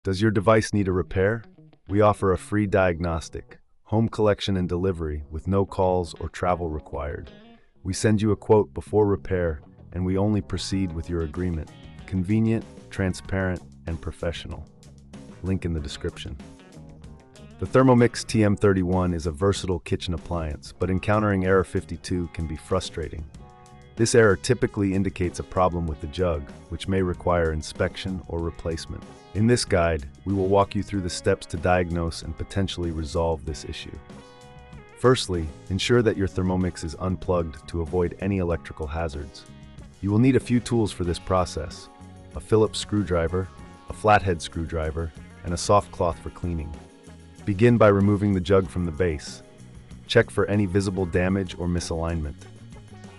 Does your device need a repair? We offer a free diagnostic, home collection and delivery with no calls or travel required. We send you a quote before repair, and we only proceed with your agreement. Convenient, transparent, and professional. Link in the description. The Thermomix TM31 is a versatile kitchen appliance, but encountering error 52 can be frustrating. This error typically indicates a problem with the jug, which may require inspection or replacement. In this guide, we will walk you through the steps to diagnose and potentially resolve this issue. Firstly, ensure that your Thermomix is unplugged to avoid any electrical hazards. You will need a few tools for this process: a Phillips screwdriver, a flathead screwdriver, and a soft cloth for cleaning. Begin by removing the jug from the base. Check for any visible damage or misalignment.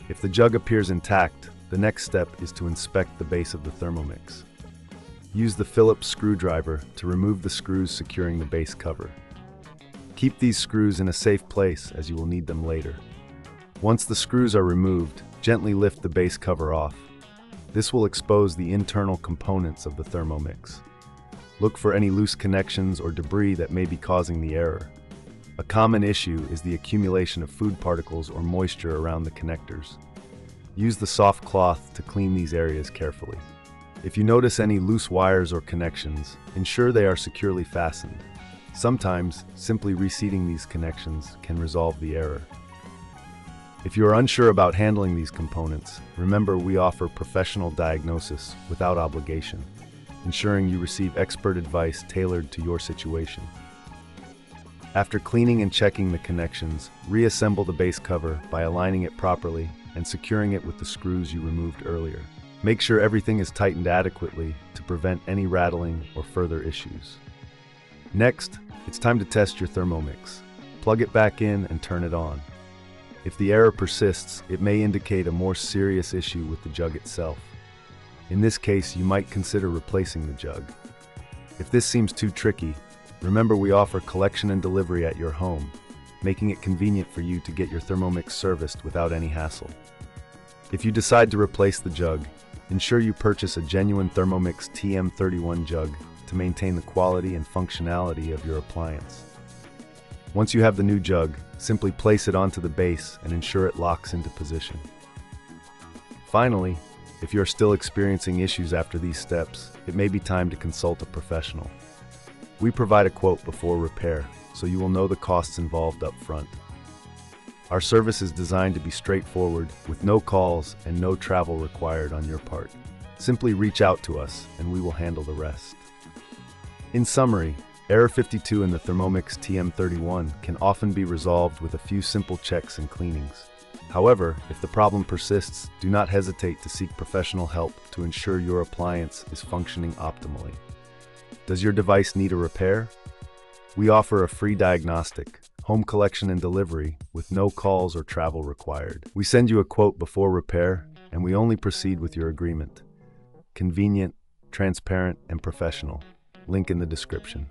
If the jug appears intact, the next step is to inspect the base of the Thermomix. Use the Phillips screwdriver to remove the screws securing the base cover. Keep these screws in a safe place as you will need them later. Once the screws are removed, gently lift the base cover off. This will expose the internal components of the Thermomix. Look for any loose connections or debris that may be causing the error. A common issue is the accumulation of food particles or moisture around the connectors. Use the soft cloth to clean these areas carefully. If you notice any loose wires or connections, ensure they are securely fastened. Sometimes, simply reseating these connections can resolve the error. If you are unsure about handling these components, remember we offer professional diagnosis without obligation, ensuring you receive expert advice tailored to your situation. After cleaning and checking the connections, reassemble the base cover by aligning it properly and securing it with the screws you removed earlier. Make sure everything is tightened adequately to prevent any rattling or further issues. Next, it's time to test your Thermomix. Plug it back in and turn it on. If the error persists, it may indicate a more serious issue with the jug itself. In this case, you might consider replacing the jug. If this seems too tricky, remember we offer collection and delivery at your home, making it convenient for you to get your Thermomix serviced without any hassle. If you decide to replace the jug, ensure you purchase a genuine Thermomix TM31 jug to maintain the quality and functionality of your appliance. Once you have the new jug, simply place it onto the base and ensure it locks into position. Finally, if you are still experiencing issues after these steps, it may be time to consult a professional. We provide a quote before repair, so you will know the costs involved up front. Our service is designed to be straightforward, with no calls and no travel required on your part. Simply reach out to us, and we will handle the rest. In summary, error 52 in the Thermomix TM31 can often be resolved with a few simple checks and cleanings. However, if the problem persists, do not hesitate to seek professional help to ensure your appliance is functioning optimally. Does your device need a repair? We offer a free diagnostic, home collection and delivery with no calls or travel required. We send you a quote before repair, and we only proceed with your agreement. Convenient, transparent, and professional. Link in the description.